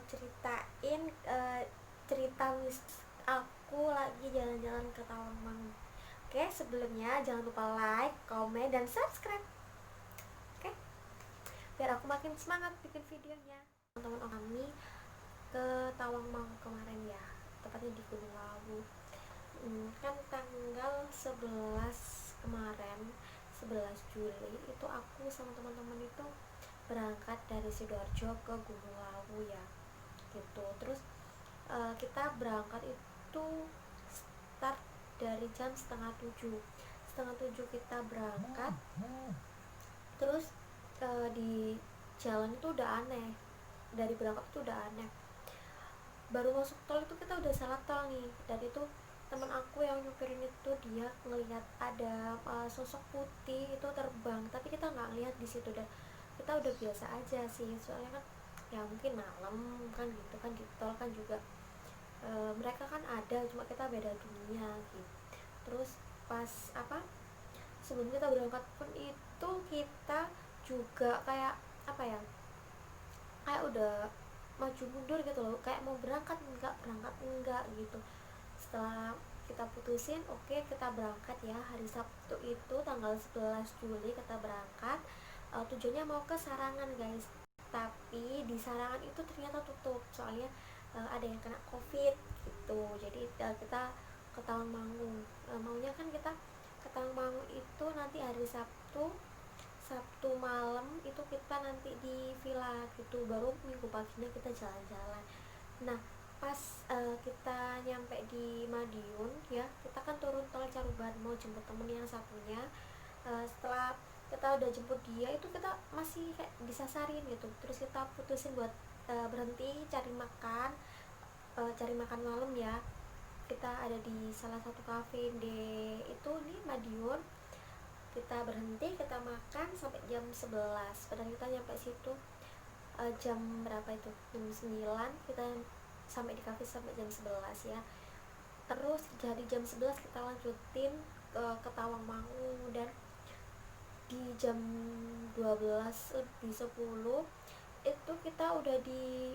ceritain cerita aku lagi jalan-jalan ke Tawangmangu. Oke, sebelumnya jangan lupa like, komen, dan subscribe. Oke, biar aku makin semangat bikin videonya. Teman-teman kami ke Tawangmangu kemarin ya, tepatnya di Gunung Lawu. Kan tanggal 11 kemarin, 11 Juli itu aku sama teman-teman itu berangkat dari Sidoarjo ke Gunung Lawu ya gitu. Terus kita berangkat itu start dari jam setengah tujuh kita berangkat. Terus di jalan itu udah aneh, dari berangkat itu udah aneh. Baru masuk tol itu kita udah salah tol nih, dan itu teman aku yang nyupirin itu dia ngelihat ada sosok putih itu terbang, tapi kita nggak lihat di situ. Dan kita udah biasa aja sih, soalnya kan ya mungkin malam kan gitu kan, di tol kan juga mereka kan ada, cuma kita beda dunia gitu. Terus pas sebelum kita berangkat pun itu kita juga kayak kayak udah maju mundur gitu loh, kayak mau berangkat enggak gitu. Setelah kita putusin, oke, kita berangkat ya, hari Sabtu itu tanggal 11 Juli kita berangkat. Tujuannya mau ke Sarangan guys, tapi di Sarangan itu ternyata tutup, soalnya ada yang kena covid gitu. Jadi kita ke Tawangmangu. Maunya kan kita ke Tawangmangu itu nanti hari Sabtu Sabtu malam itu kita nanti di villa gitu, baru minggu paginya kita jalan-jalan. Nah, pas kita nyampe di Madiun ya, kita kan turun tol Caruban mau jemput temen yang satunya. Setelah kita udah jemput dia itu kita masih kayak disasarin gitu. Terus kita putusin buat berhenti cari makan malam ya. Kita ada di salah satu cafe di itu nih Madiun. Kita berhenti, kita makan sampai jam 11. Padahal kita nyampe situ jam berapa itu, jam 9. Kita sampai di cafe sampai jam 11 ya. Terus dari jam 11 kita lanjutin ke Tawangmangu, dan di jam 12 lebih 10 itu kita udah di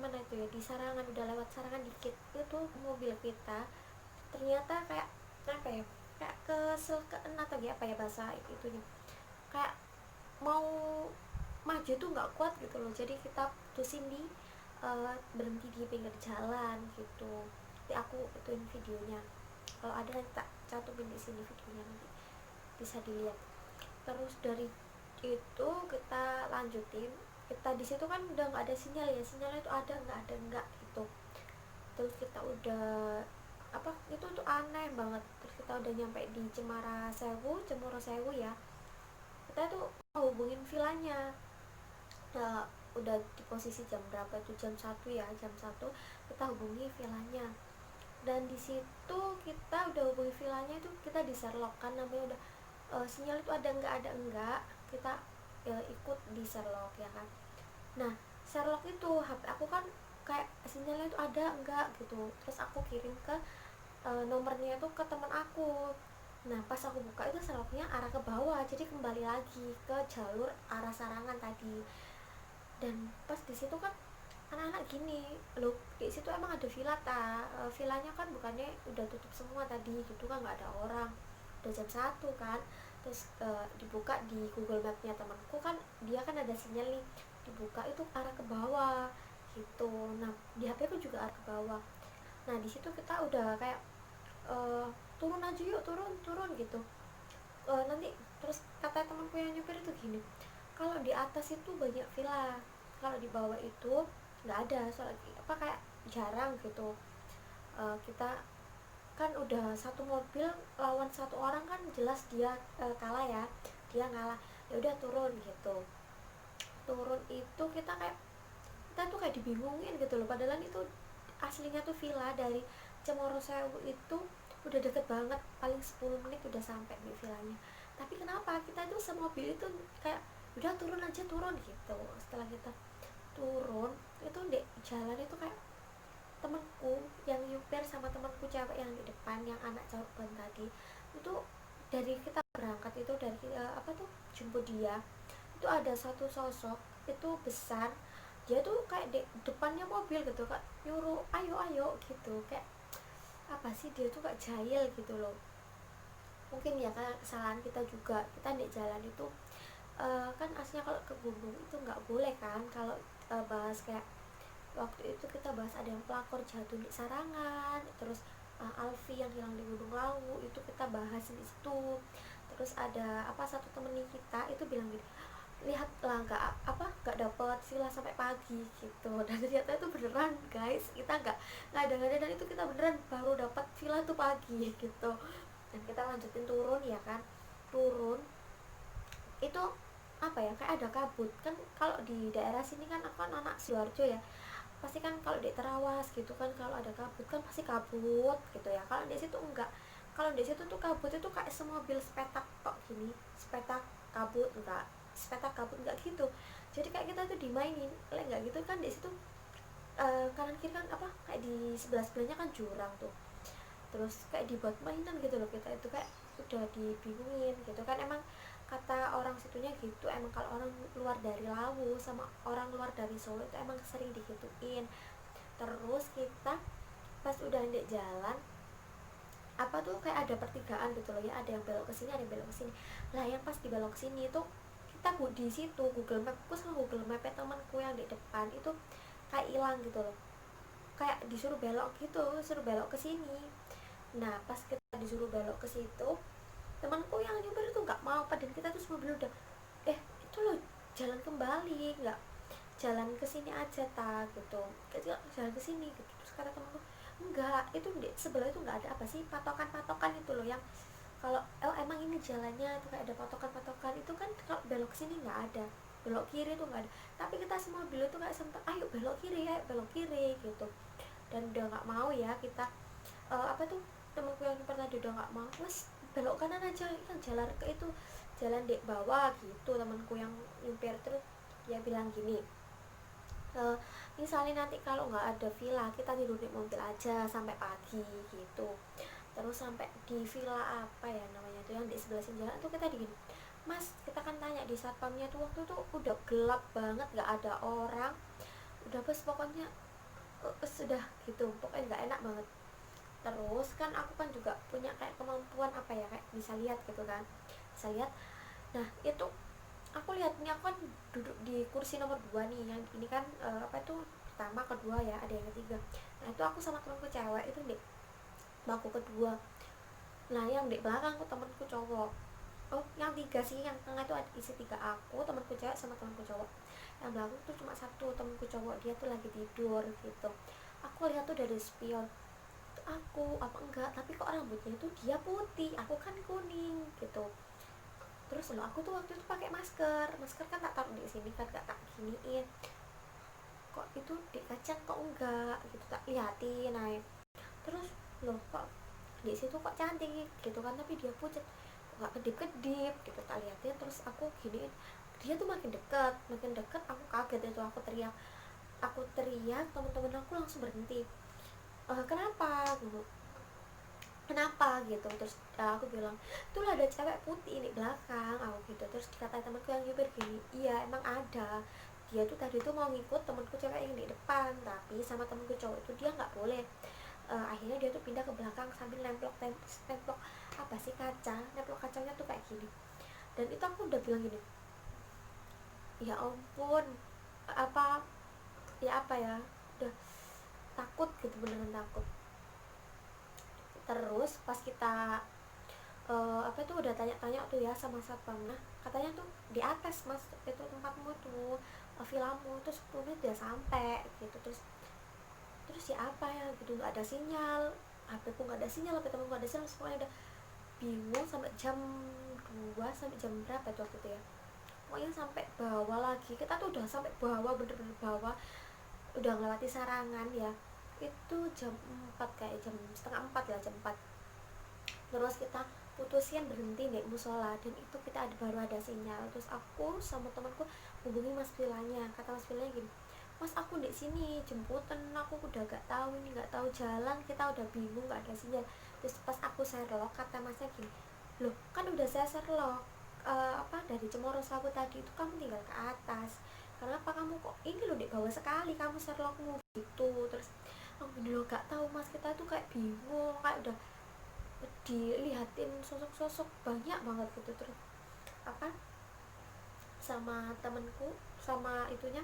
mana itu ya, di Sarangan, udah lewat Sarangan dikit. Itu mobil kita ternyata kayak kayak keselkeen atau apa ya bahasa itu nih, kayak mau maju tuh nggak kuat gitu loh. Jadi kita putusin berhenti di pinggir jalan gitu. Nanti aku ituin videonya, kalau ada nanti tak cantumin di sini videonya, nanti bisa dilihat. Terus dari itu kita lanjutin, kita di situ kan udah nggak ada sinyal ya, sinyalnya itu ada nggak gitu. Terus kita udah itu tuh aneh banget. Terus kita udah nyampe di Cemoro Sewu ya. Kita tuh mau hubungin villanya. Udah di posisi jam berapa itu, jam 1 ya, jam 1 kita hubungi villanya. Dan di situ kita udah hubungi villanya itu, kita di Sherlock kan namanya udah sinyal itu ada enggak, kita ikut di Sherlock ya kan. Nah, Sherlock itu HP aku kan kayak sinyalnya itu ada enggak gitu. Terus aku kirim ke nomornya itu ke teman aku. Nah, pas aku buka itu Sherlocknya arah ke bawah, jadi kembali lagi ke jalur arah Sarangan tadi. Dan pas di situ kan anak-anak gini loh, di situ emang ada villanya kan bukannya udah tutup semua tadi gitu kan, nggak ada orang, udah jam 1 kan. Terus dibuka di Google Mapnya temanku kan, dia kan ada sinyal nih, dibuka itu arah ke bawah gitu. Nah, di HP aku juga arah ke bawah. Nah, di situ kita udah kayak turun aja yuk, turun gitu. Nanti terus kata temanku yang nyupir itu gini, kalau di atas itu banyak villa, kalau di bawah itu nggak ada, soalnya kayak jarang gitu. Kita kan udah satu mobil lawan satu orang kan, jelas dia kalah ya, dia ngalah. Ya udah turun gitu. Turun itu kita tuh kayak dibingungin gitu loh, padahal itu aslinya tuh villa dari Cemoro Sewu itu udah deket banget, paling 10 menit udah sampai di villanya. Tapi kenapa kita itu semobil itu kayak udah turun aja, turun gitu. Setelah kita turun itu di jalan itu kayak temanku yang nyupir sama temanku cewek yang di depan, yang anak caruban tadi itu, dari kita berangkat itu, dari jemput dia itu ada satu sosok itu besar, dia tuh kayak di depannya mobil gitu kak, nyuruh ayo ayo gitu, kayak apa sih, dia tuh kayak jahil gitu loh. Mungkin ya kan kesalahan kita juga, kita di jalan itu kan aslinya kalau ke gunung itu nggak boleh kan, kalau bahas kayak waktu itu kita bahas ada yang pelakor jatuh di Sarangan, terus Alfi yang hilang di Gunung Lawu itu kita bahas di situ. Terus ada apa, satu temen kita itu bilang gini, lihatlah nggak dapet villa sampai pagi gitu. Dan ternyata itu beneran guys, kita nggak ada dan itu kita beneran baru dapat villa tuh pagi gitu. Dan kita lanjutin turun ya kan, turun itu apa ya, kayak ada kabut kan. Kalau di daerah sini kan aku kan anak Sidoarjo ya, pasti kan kalau di Terawas gitu kan kalau ada kabut kan pasti kabut gitu ya. Kalau di situ enggak, kalau di situ tuh kabut itu kayak semobil sepetak kok gini, sepetak kabut enggak, sepetak kabut enggak gitu. Jadi kayak kita tuh dimainin lek enggak gitu kan. Di situ kanan kiri kan apa, kayak di sebelah sebelahnya kan jurang tuh, terus kayak dibuat mainan gitu loh. Kita itu kayak udah dibingungin gitu kan. Emang kata orang situnya gitu, emang kalau orang luar dari Lawu sama orang luar dari Solo itu emang sering digituin. Terus kita pas udah di jalan apa tuh, kayak ada pertigaan gitu loh ya, ada yang belok ke sini ada yang belok ke sini. Lah yang pas di belok sini itu kita di situ Google Mapku sama Google Map temanku yang di depan itu kayak hilang gitu loh, kayak disuruh belok gitu, suruh belok ke sini. Nah pas kita disuruh belok ke situ, temanku yang nyuber itu nggak mau, padahal kita tuh semua bilang udah itu loh jalan kembali, nggak jalan ke sini aja ta gitu, kayak jalan ke sini gitu. Terus kata temanku enggak, itu di sebelah itu nggak ada apa sih, patokan-patokan itu loh yang kalau emang ini jalannya itu kayak ada patokan-patokan itu kan. Kalau belok ke sini nggak ada, belok kiri itu nggak ada. Tapi kita semua bilang tuh kayak sempat ayo belok kiri, ayo belok kiri gitu. Dan udah nggak mau ya kita apa tuh, temanku yang pernah udah nggak mau, mas belok kanan aja yang jalan ke itu, jalan di bawah gitu. Temanku yang nyupir terus dia bilang gini, misalnya nanti kalau nggak ada villa kita tidur di mobil aja sampai pagi gitu. Terus sampai di villa apa ya namanya tuh yang di sebelah sini jalan tuh kita digini, mas kita kan tanya di satpamnya tuh, waktu tuh udah gelap banget nggak ada orang, udah bos pokoknya sudah gitu, pokoknya nggak enak banget. Terus kan aku kan juga punya kayak kemampuan apa ya, kayak bisa lihat gitu kan, bisa lihat. Nah itu aku lihatnya, aku kan duduk di kursi nomor 2 nih, yang ini kan apa itu pertama kedua ya, ada yang ketiga. Nah itu aku sama temanku cewek itu di bangku kedua. Nah yang di belakang aku temanku cowok. Oh yang tiga sih, yang tengah itu ada isi tiga, aku temanku cewek sama temanku cowok. Yang belakang tuh cuma satu temanku cowok, dia tuh lagi tidur gitu. Aku lihat tuh dari spion, aku apa enggak, tapi kok rambutnya itu dia putih, aku kan kuning gitu. Terus loh aku tuh waktu itu pakai masker, masker kan tak taruh di sini kan, gak tak giniin, kok itu di kacang kok enggak gitu, tak liatin naik. Terus loh kok di situ kok cantik gitu kan, tapi dia pucat, nggak kedip-kedip gitu, tak liatin. Terus aku giniin, dia tuh makin dekat, aku kaget itu, aku teriak, teman-teman aku langsung berhenti. Kenapa gitu, kenapa gitu. Terus aku bilang tuh ada cewek putih di belakang aku gitu. Terus dikata temanku yang nyupir gini, iya emang ada, dia tuh tadi tuh mau ngikut temanku cewek yang di depan, tapi sama temanku cowok itu dia nggak boleh. Akhirnya dia tuh pindah ke belakang sambil nemplok apa sih, kaca, nemplok kacanya tuh kayak gini. Dan itu aku udah bilang gini, ya ampun, apa ya, apa ya, udah takut gitu, beneran takut. Terus pas kita apa tuh udah tanya-tanya tuh ya sama satpamnya, katanya tuh di atas mas itu tempatmu tuh, villamu tuh 10 menit udah sampai gitu. Terus ya apa ya gitu, nggak ada sinyal, HP ku nggak ada sinyal, HP temen nggak ada sinyal, semuanya udah bingung. Sampai jam 2 sampai jam berapa tuh waktu itu ya, pokoknya sampai bawah lagi, kita tuh udah sampai bawah, bener-bener bawah, udah ngelewati Sarangan ya. Itu jam 4, kayak jam setengah 4 lah, jam 4. Terus kita putusin berhenti di musola, dan itu kita baru ada sinyal. Terus aku sama temanku hubungi mas Pilanya, kata mas Pilanya gini, mas aku di sini jemputan, aku udah gak tahu ini, gak tahu jalan, kita udah bingung gak ada sinyal. Terus pas aku Sherlock, kata masnya gini, loh kan udah saya Sherlock, apa dari Cemoro Sawu tadi itu kamu tinggal ke atas, karena apa kamu kok ini loh dek bawah sekali kamu Sherlockmu gitu. Terus aku gini loh, gak tahu mas, kita tuh kayak bingung, kayak udah dilihatin sosok-sosok banyak banget gitu. Terus apa sama temenku, sama itunya,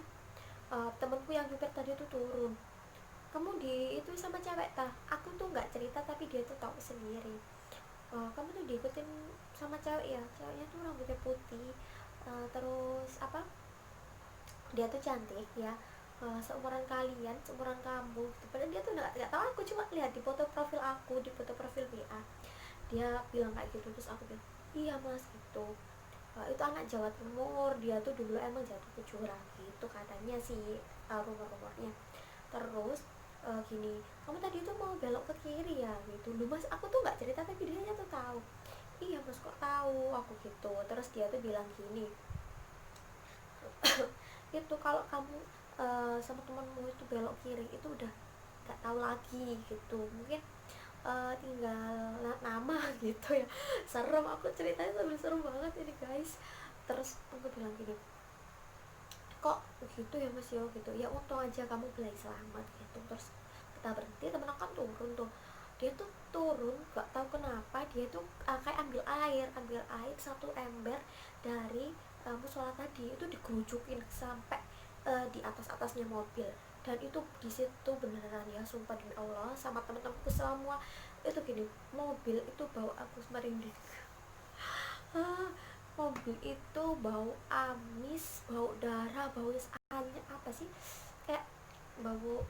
temenku yang nyupir tadi tuh turun, kamu di itu sama cewek tah, aku tuh nggak cerita tapi dia tuh tahu sendiri. Kamu tuh diikutin sama cewek ya, ceweknya tuh rambutnya putih, terus apa, dia tuh cantik ya, seumuran kalian, seumuran kamu gitu. Padahal dia tuh nggak tahu aku, cuma lihat di foto profil aku, di foto profil WA dia bilang kayak gitu. Terus aku bilang iya mas gitu. Itu anak Jawa Timur, dia tuh dulu emang jatuh ke jurang gitu katanya sih, rumor-rumornya. Terus gini, kamu tadi tuh mau belok ke kiri ya gitu. Lu mas, aku tuh nggak cerita tapi dia tuh tahu. Iya mas kok tahu, aku gitu. Terus dia tuh bilang gini, itu kalau kamu sama temanmu itu belok kiri itu udah nggak tahu lagi gitu, mungkin tinggal nama gitu ya. Serem, aku ceritanya sambil serem banget ini guys. Terus aku bilang gini, kok gitu ya mas yo gitu, ya untung aja kamu belai selamat gitu. Terus kita berhenti, temen aku kan turun tuh, dia tuh turun gak tahu kenapa dia tuh kayak ambil air 1 ember dari musola tadi, itu digerujukin sampai di atasnya mobil. Dan itu di situ beneran ya, sumpah demi Allah sama temen-temenku semua itu gini, mobil itu bau aku merinding. Ah, mobil itu bau amis, bau darah, bau apa sih, kayak bau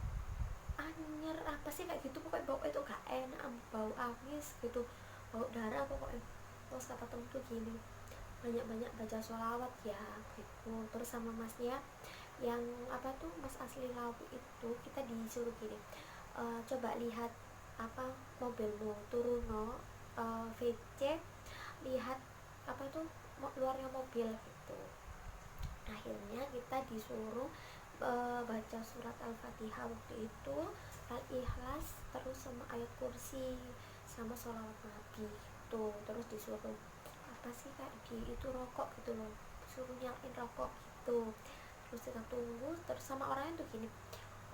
anyer apa sih kayak gitu pokoknya. Bau itu gak enak, bau amis gitu, bau darah pokoknya. Terus kata temen tuh gini, banyak-banyak baca sholawat ya gitu. Terus sama masnya yang apa tuh, mas asli Lawu itu, kita disuruh gini, coba lihat apa mobilmu, turun no, VC, lihat apa tuh luarnya mobil gitu. Akhirnya kita disuruh baca surat Al-Fatihah waktu itu, Al-Ikhlas, terus sama ayat kursi, sama sholawat nabi gitu. Terus disuruh apa sih kayak di itu rokok gitu loh, suruh nyalain rokok gitu. Terus kita tunggu, terus sama orangnya tuh gini,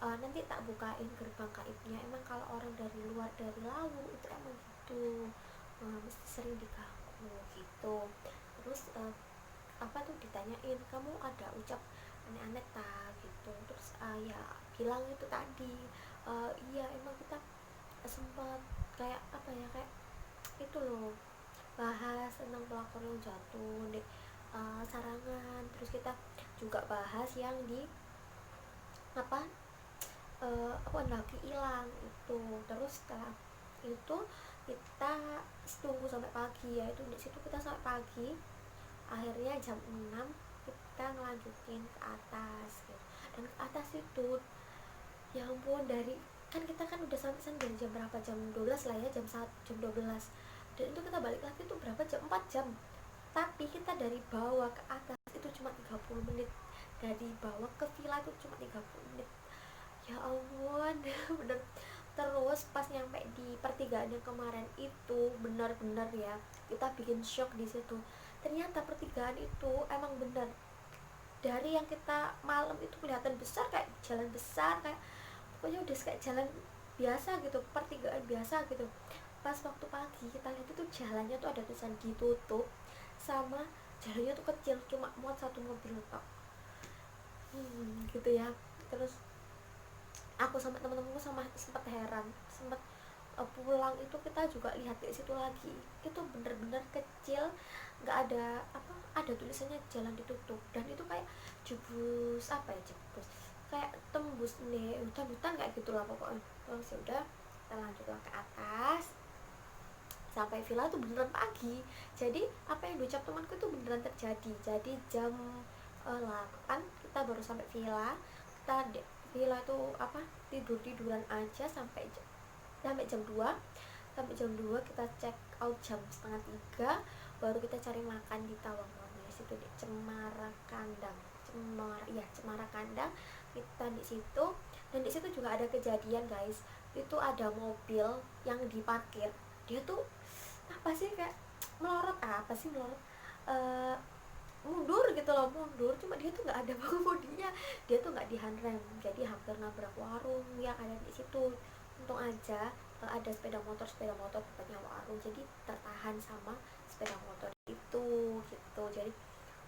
nanti tak bukain gerbang gaibnya, emang kalau orang dari luar dari Lawu itu emang gitu, mesti sering diganggu gitu. Terus apa tuh ditanyain, kamu ada ucap aneh-aneh tak gitu. Terus ya bilang itu tadi, iya emang kita sempat kayak apa ya, kayak itu loh, bahas tentang pelakor yang jatuh di sarangan. Terus kita juga bahas yang di apa pendaki hilang itu. Terus setelah itu kita tunggu sampai pagi ya, itu di situ kita sampai pagi. Akhirnya jam 6 kita ngelanjutin ke atas gitu. Dan ke atas itu ya ampun, dari kan kita kan udah sampai sana dari jam berapa, jam 12 lah ya, jam 12. Dan itu kita balik lagi tuh berapa jam, 4 jam. Tapi kita dari bawah ke atas itu cuma 30 menit, dari bawah ke villa itu cuma 30 menit. Ya ampun bener. Terus pas nyampe di pertigaan yang kemarin itu, benar-benar ya kita bikin shock di situ. Ternyata pertigaan itu emang bener, dari yang kita malam itu kelihatan besar, kayak jalan besar, kayak pokoknya udah kayak jalan biasa gitu, pertigaan biasa gitu. Pas waktu pagi kita lihat itu jalannya tuh ada tulisan ditutup, sama jalannya tuh kecil, cuma muat 1 mobil tok. Gitu ya. Terus aku sama temen-temenku sama sempat heran, sempat pulang itu kita juga lihat di situ lagi, itu bener-bener kecil, nggak ada apa, ada tulisannya jalan ditutup. Dan itu kayak jebus apa ya, jebus kayak tembus nih hutan-hutan kayak gitulah pokoknya. Terus ya udah kita lanjutlah ke atas, sampai villa tuh beneran pagi. Jadi apa yang diucap temanku itu beneran terjadi. Jadi jam 8 kita baru sampai villa. Kita di villa itu apa, tiduran aja sampai jam 2. Sampai jam 2 kita check out jam setengah 3, baru kita cari makan di Tawangmangu situ, di Cemara Kandang. Cemara Kandang kita di situ. Dan di situ juga ada kejadian guys, itu ada mobil yang diparkir, dia tuh apa sih kayak melorot, apa sih melorot, mundur gitu loh, mundur, cuma dia tuh nggak ada pengemudinya, dia tuh nggak di handrem, jadi hampir nabrak warung yang ada di situ. Untung aja ada sepeda motor depannya warung, jadi tertahan sama sepeda motor itu gitu. Jadi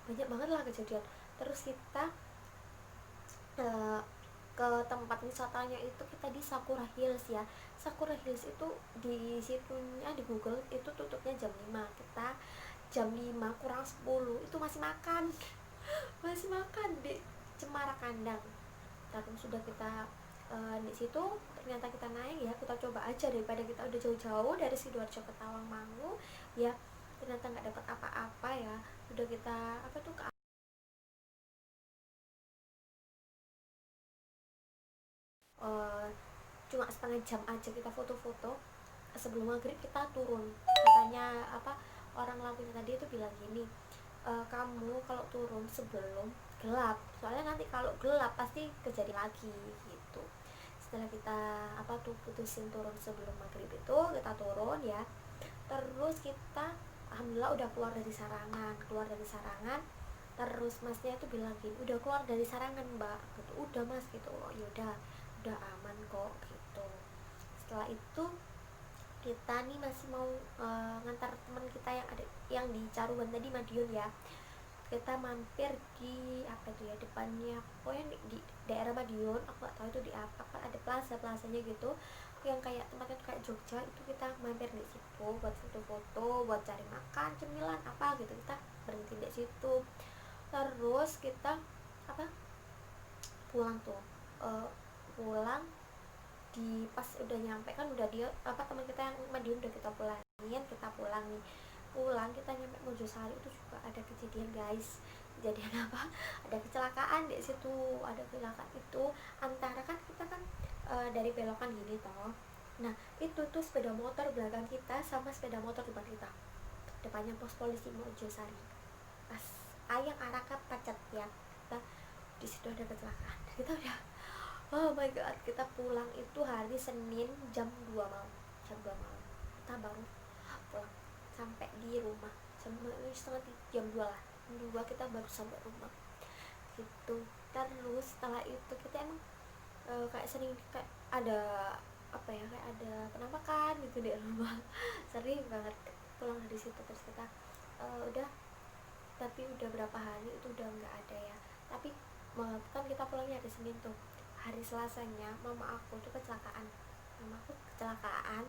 banyak banget lah kejadian. Terus kita eh, ke tempat wisatanya itu kita di Sakura Hills ya. Sakura Hills itu di situnya di Google itu tutupnya jam 5, kita jam 5 kurang 10 itu masih makan masih makan di Cemara Kandang. Terus sudah kita di situ ternyata kita naik ya, kita coba aja daripada kita udah jauh-jauh dari Sidoarjo ke Tawangmangu ya, ternyata nggak dapat apa-apa ya. Udah kita apa tuh ke uh, cuma setengah jam aja kita foto-foto. Sebelum maghrib kita turun, katanya apa, orang lampunya tadi itu bilang gini, kamu kalau turun sebelum gelap, soalnya nanti kalau gelap pasti kejadi lagi gitu. Setelah kita apa tuh putusin turun sebelum maghrib itu, kita turun ya. Terus kita alhamdulillah udah keluar dari Sarangan. Terus masnya itu bilang gini, udah keluar dari Sarangan mbak gitu. Udah mas gitu. Oh yaudah, udah aman kok gitu. Setelah itu kita nih masih mau ngantar teman kita yang ada yang di Caruban tadi, Madiun ya. Kita mampir di apa itu ya, depannya pokoknya di daerah Madiun, aku nggak tahu itu di apa kan, ada plasanya gitu yang kayak tempatnya tuh kayak Jogja. Itu kita mampir di situ buat foto-foto, buat cari makan cemilan apa gitu, kita berhenti di situ. Terus kita apa, pulang tuh, uh, pulang di pas udah nyampe kan, udah dia apa teman kita yang Madiun udah kita pulangin, kita pulang nih. Pulang kita nyampe Mojosari itu juga ada kejadian guys. Kejadian apa, ada kecelakaan di situ. Ada kecelakaan itu antara kan kita kan dari belokan gini toh, nah itu tuh sepeda motor belakang kita sama sepeda motor depan kita, depannya pos polisi Mojosari. Pas ayang araka pacet ya, kita di situ ada kecelakaan. Kita udah, oh my god, kita pulang itu hari Senin jam 2 malam. Jam 2 malam kita baru pulang, sampai di rumah jam 2 lah, jam 2 kita baru sampai rumah gitu. Terus setelah itu kita emang kayak sering kayak ada apa ya, kayak ada penampakan gitu di rumah sering banget pulang dari situ. Terus kita udah, tapi udah berapa hari itu udah nggak ada ya. Tapi kan kita pulangnya hari Senin tuh, hari Selasanya mama aku tuh kecelakaan. Mama aku kecelakaan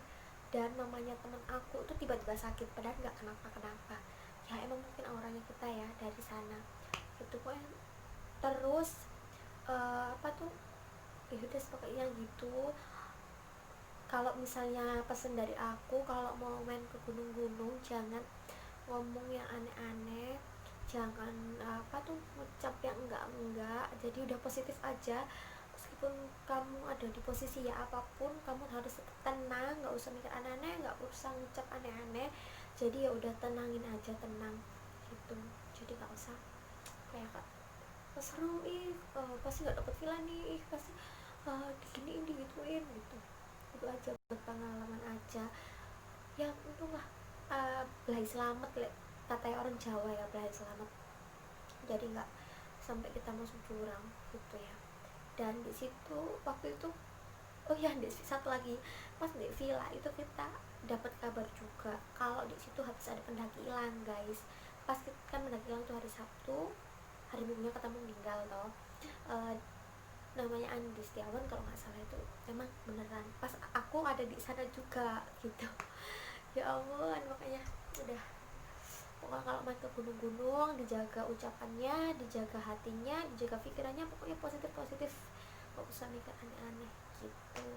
dan mamanya teman aku tuh tiba-tiba sakit padahal nggak kenapa-kenapa ya. Emang mungkin auranya kita ya dari sana gitu pokoknya. Terus apa tuh ya udah pokoknya gitu. Kalau misalnya pesen dari aku, kalau mau main ke gunung-gunung jangan ngomong yang aneh-aneh, jangan apa tuh ngucap yang enggak, jadi udah positif aja. Meskipun kamu ada di posisi ya apapun, kamu harus tetap tenang, nggak usah mikir aneh-aneh, nggak usah ngucap aneh-aneh. Jadi ya udah tenangin aja, tenang gitu. Jadi nggak usah kayak kak seru ih, pasti nggak dapet villa nih, ih pasti diginiin digituin gitu. Itu aja buat pengalaman aja ya, untunglah belai selamat katanya orang Jawa ya, belai selamat, jadi nggak sampai kita masuk jurang gitu ya. Dan di situ waktu itu, oh ya di satu lagi, pas di villa itu kita dapat kabar juga kalau di situ habis ada pendaki hilang guys. Pas kita kan pendaki hilang tuh hari Sabtu, hari Minggunya ketemu meninggal toh. uh, Namanya Andi Setiawan kalau nggak salah, itu emang beneran pas aku ada di sana juga gitu. Ya ampun, makanya udah, pokoknya kalau main ke gunung-gunung dijaga ucapannya, dijaga hatinya, dijaga pikirannya, pokoknya positif positif, gak usah mikir aneh-aneh gitu.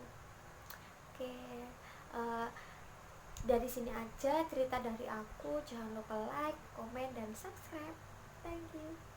Oke, uh, dari sini aja cerita dari aku. Jangan lupa like, komen, dan subscribe. Thank you.